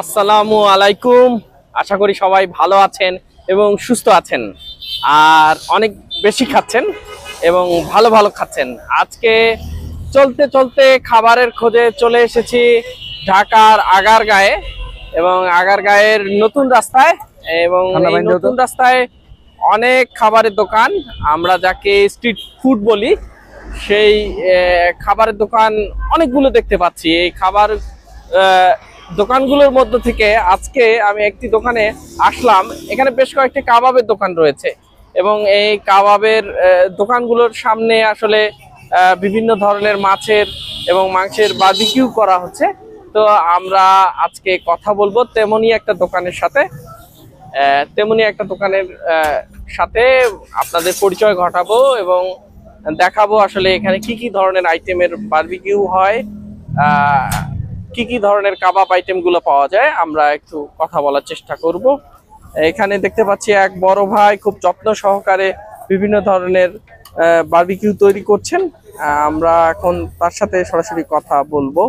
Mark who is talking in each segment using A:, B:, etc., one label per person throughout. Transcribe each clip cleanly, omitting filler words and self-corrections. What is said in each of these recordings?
A: আসসালামু আলাইকুম। আশা করি সবাই ভালো আছেন এবং সুস্থ আছেন, আর অনেক বেশি খাচ্ছেন এবং ভালো ভালো খাচ্ছেন। আজকে চলতে চলতে খাবারের খোঁজে চলে এসেছি ঢাকার আগারগাঁয়ে, এবং আগারগাঁয়ের নতুন রাস্তায়। এবং এই নতুন রাস্তায় অনেক খাবারের দোকান, আমরা যাকে স্ট্রিট ফুড বলি, সেই খাবারের দোকান অনেকগুলো দেখতে পাচ্ছি। এই খাবার দোকানগুলোর মধ্য থেকে আজকে আমি একটি দোকানে আসলাম। এখানে বেশ কয়েকটি কাবাবের দোকান রয়েছে, এবং এই কাবাবের দোকানগুলোর সামনে আসলে বিভিন্ন ধরনের মাছের এবং মাংসের বারবিকিউ করা হচ্ছে। তো আমরা আজকে কথা বলবো তেমনই একটা দোকানের সাথে, আপনাদের পরিচয় ঘটাবো এবং দেখাবো আসলে এখানে কি কি ধরনের আইটেমের বারবিকিউ হয়, কি কি ধরনের কাবাব আইটেম গুলো পাওয়া যায়। আমরা একটু কথা বলার চেষ্টা করব। এখানে দেখতে পাচ্ছি এক বড় ভাই খুব যত্ন সহকারে বিভিন্ন ধরনের বারবিকিউ তৈরি করছেন। আমরা এখন তার সাথে সরাসরি কথা বলবো।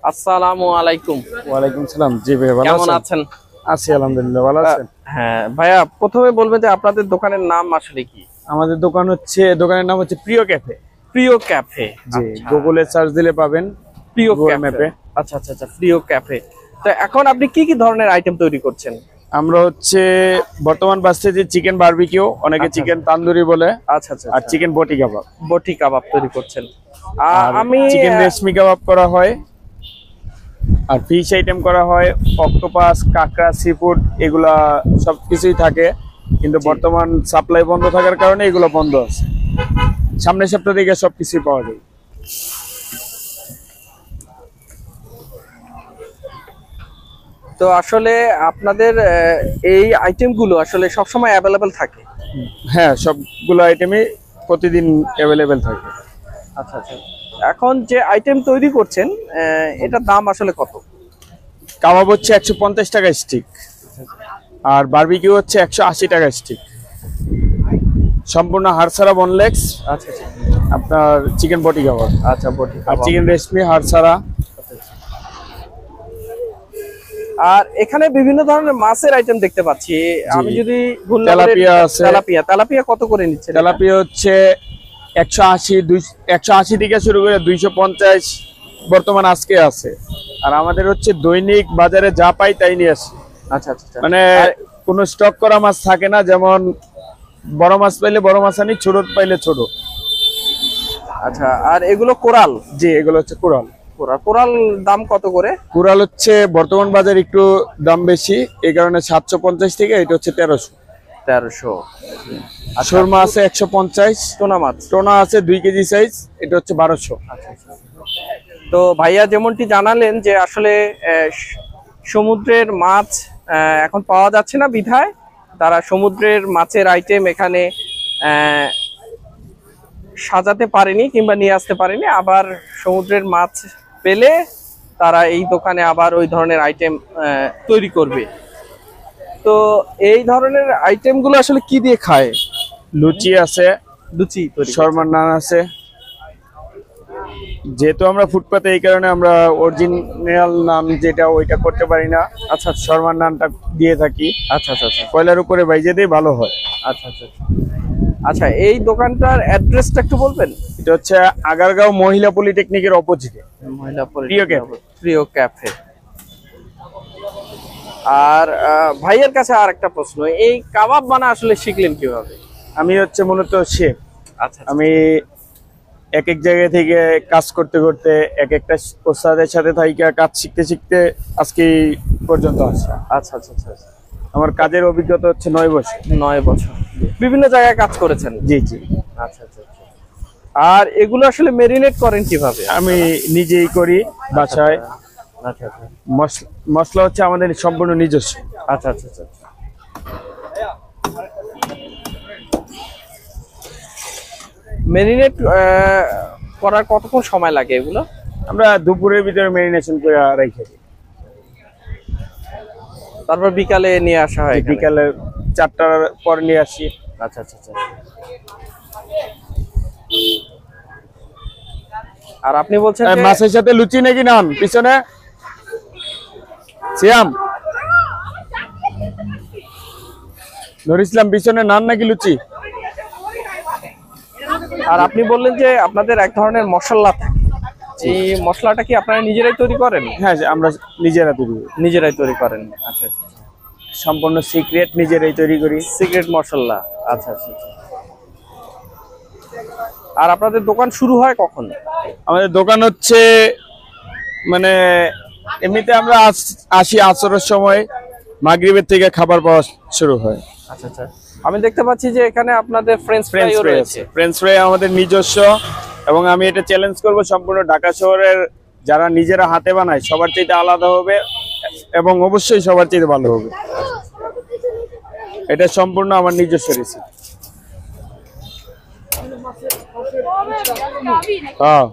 A: আসসালামু আলাইকুম।
B: ওয়ালাইকুম সালাম। জি ভাই, ভালো
A: কেমন আছেন?
B: আছি আলহামদুলিল্লাহ, ভালো আছেন?
A: হ্যাঁ ভাইয়া, প্রথমে বলবেন যে আপনাদের দোকানের নাম আসলে কি?
B: আমাদের দোকানের নাম হচ্ছে প্রিয় ক্যাফে।
A: প্রিয় ক্যাফে,
B: জি, গুগলে সার্চ দিলে পাবেন
A: প্রিয় ক্যাফে। আচ্ছা আচ্ছা আচ্ছা, প্রিয় ক্যাফে। তো এখন আপনি কি কি ধরনের আইটেম তৈরি করছেন?
B: আমরা বর্তমান বাসতে যে চিকেন বারবিকিউ, অনেকে চিকেন তান্দুরি বলে।
A: আচ্ছা আচ্ছা।
B: আর চিকেন বটি কাবাব।
A: বটি কাবাব তৈরি করছেন। আমি
B: চিকেন রেশমি কাবাব করা হয়, আর ফিশ আইটেম করা হয়, অক্টোপাস, কাঁকড়া, সিফুড, এগুলা সবকিছুই থাকে। কিন্তু বর্তমান সাপ্লাই বন্ধ থাকার কারণে এগুলো বন্ধ আছে। সামনের সপ্তাহ থেকে সবকিছুই পাওয়া যায়।
A: তো আসলে আপনাদের এই আইটেমগুলো আসলে সবসময় অ্যাভেলেবেল থাকে?
B: হ্যাঁ, সবগুলো আইটেমই প্রতিদিন অ্যাভেলেবেল থাকে।
A: আচ্ছা আচ্ছা। এখন যে আইটেম তৈরি করছেন, এটার দাম আসলে কত?
B: কাবাব হচ্ছে 150 টাকা স্টিক, আর বারবিকিউ হচ্ছে 180 টাকা স্টিক। সম্পূর্ণ হাড়ছাড়া বনলেগস।
A: আচ্ছা আচ্ছা।
B: আপনার চিকেন বটি কাবাব।
A: আচ্ছা, বটি
B: আর চিকেন রেশমি হাড়ছাড়া।
A: আর এখানে বিভিন্ন ধরনের মাছের আইটেম দেখতে পাচ্ছি। আমি যদি
B: তেলাপিয়া আছে।
A: তেলাপিয়া কত করে নিচ্ছেন?
B: তেলাপিয়া হচ্ছে 180 থেকে শুরু করে 250 বর্তমান আজকে আছে। আর আমাদের হচ্ছে দৈনিক বাজারে যা পাই তাই নিয়ে আসি।
A: আচ্ছা আচ্ছা।
B: মানে কোনো স্টক করা মাছ থাকে না, যেমন বড় মাছ পাইলে বড় মাছ আনি, ছোট পাইলে ছোট।
A: আচ্ছা। আর এগুলো কোরাল?
B: জি, এগুলো হচ্ছে কোরাল।
A: কোরাল দাম কত করে?
B: কোরাল হচ্ছে বর্তমান বাজারে একটু দাম বেশি, এই কারণে 750 থেকে, এটা হচ্ছে 1300। সুরমা আছে 150। টোনা আছে 2 কেজি সাইজ, এটা হচ্ছে 1200।
A: তো ভাইয়া যেমনটি জানালেন যে আসলে সমুদ্রের মাছ এখন পাওয়া যাচ্ছে না, বিধায় তারা সমুদ্রের মাছের আইটেম এখানে সাজাতে পারেনি কিংবা নিয়ে আসতে পারেনি। আবার সমুদ্রের মাছ পেলে তারা এই দোকানে আবার ওই ধরনের আইটেম তৈরি করবে। তো এই ধরনের আইটেমগুলো আসলে কি দিয়ে খায়?
B: লুচি আছে, শর্মার নান আছে। যেহেতু আমরা ফুটপাতে, এই কারণে আমরা অরিজিনাল নান যেটা ওইটা করতে পারি না। আচ্ছা, শর্মার নানটা দিয়ে থাকি।
A: আচ্ছা আচ্ছা আচ্ছা।
B: কয়লার উপরে বাইজে দিয়ে ভালো হয়।
A: আচ্ছা আচ্ছা আচ্ছা। এই দোকানটার অ্যাড্রেসটা একটু বলবেন?
B: এটা হচ্ছে আগারগাঁও মহিলা পলিটেকনিকের অপোজিটে
A: প্রিয় ক্যাফে। আর ভাইয়ের কাছে আর একটা প্রশ্ন, এই কাবাব বানা আসলে শিখলেন কিভাবে?
B: আমি হচ্ছে মূলত শেফ।
A: আচ্ছা।
B: আমি এক এক জায়গা থেকে কাজ করতে করতে, এক একটা ওস্তাদের সাথে থাইকা কাজ শিখতে শিখতে আজকে পর্যন্ত আসা।
A: আচ্ছা আচ্ছা আচ্ছা।
B: আমার কাজের অভিজ্ঞতা হচ্ছে 9 বছর।
A: 9 বছর বিভিন্ন জায়গায় কাজ করেছেন?
B: জি জি।
A: আচ্ছা আচ্ছা। আর এগুলো আসলে মেরিনেট করেন কিভাবে?
B: আমি নিজেই করি বাসায়।
A: আচ্ছা আচ্ছা।
B: মশলা হচ্ছে আমাদের সম্পূর্ণ নিজস্ব।
A: আচ্ছা আচ্ছা আচ্ছা। মেরিনেট করার কতক্ষণ সময় লাগে এগুলো?
B: আমরা দুপুরের ভিতরে মেরিনেশন করে রাখি,
A: তারপর বিকালে নিয়ে আসা হয়।
B: বিকালে 4টার পর নিয়ে আসি।
A: আচ্ছা আচ্ছা আচ্ছা। আর আপনি বলছেন
B: মাছের সাথে লুচি নাকি নান পিছনে? সিয়াম নুর ইসলাম পিছনে নান নাকি লুচি?
A: আর আপনি বললেন যে আপনাদের এক ধরনের মশলা থাকে, এই মশলাটা কি আপনারা নিজেরাই তৈরি করেন?
B: হ্যাঁ, আমরা নিজেরা তৈরি করি।
A: নিজেরাই তৈরি করেন, আচ্ছা আচ্ছা।
B: সম্পূর্ণ সিক্রেট, নিজেরাই তৈরি করি।
A: সিক্রেট মশলা, আচ্ছা আচ্ছা আচ্ছা। আর আপনাদের দোকান শুরু হয় কখন?
B: আমাদের দোকান হচ্ছে মানে এমনিতে আমরা আসি আসরের সময়, মাগরিবের থেকে খাবার পাওয়া শুরু হয়।
A: আচ্ছা আচ্ছা। আমি দেখতে পাচ্ছি যে এখানে আপনাদের ফ্রেঞ্চ ফ্রাইও রয়েছে।
B: ফ্রেঞ্চ ফ্রাই আমাদের নিজস্ব, এবং আমি এটা চ্যালেঞ্জ করব সম্পূর্ণ ঢাকা শহরের যারা নিজেরা হাতে বানায় সবার চাইতে আলাদা হবে এবং অবশ্যই সবার চাইতে ভালো হবে। এটা সম্পূর্ণ আমার নিজস্ব রেসিপি। হ্যাঁ,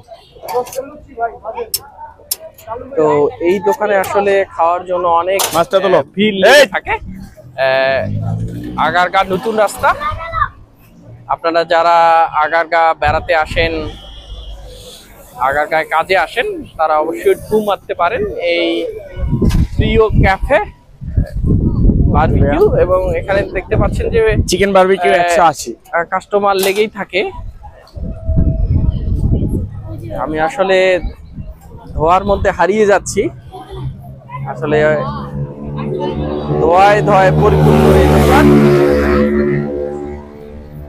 A: তো এই দোকানে আসলে খাওয়ার জন্য অনেক
B: মাছটা তোলো।
A: ভিড় লেগে থাকে। আগারগা নতুন রাস্তা, আপনারা যারা আগারগা বেড়াতে আসেন, আগারগায় কাজে আসেন, তারা অবশ্যই ঢু মারতে পারেন এই প্রিয় ক্যাফে বারবিকিউ। এবং এখানে দেখতে পাচ্ছেন যে
B: চিকেন বারবিকিউ 180
A: কাস্টমার লেগেই থাকে। আমি আসলে ধোয়ার মধ্যে হারিয়ে যাচ্ছি, আসলে ধোয়ায় ধোয়ায় পরিপূর্ণ এই দোকান।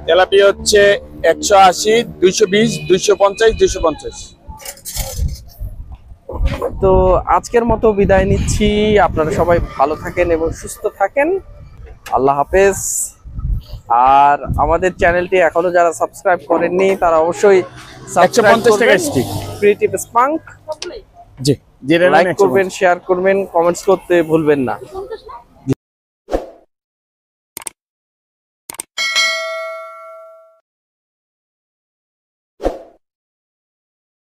B: তেলাপিয়া হচ্ছে 180, 220, 250, 250।
A: তো আজকের মতো বিদায় নিচ্ছি। আপনারা সবাই ভালো থাকেন এবং সুস্থ থাকেন। আল্লাহ হাফেজ। আর আমাদের চ্যানেলটি এখনো যারা সাবস্ক্রাইব করেননি তারা অবশ্যই সাবস্ক্রাইব
B: 150 টাকা
A: করবেন।
B: স্টিক।
A: ক্রিয়েটিভ স্পাঙ্ক,
B: জি,
A: লাইক করবেন, শেয়ার করবেন, কমেন্টস করতে ভুলবেন না।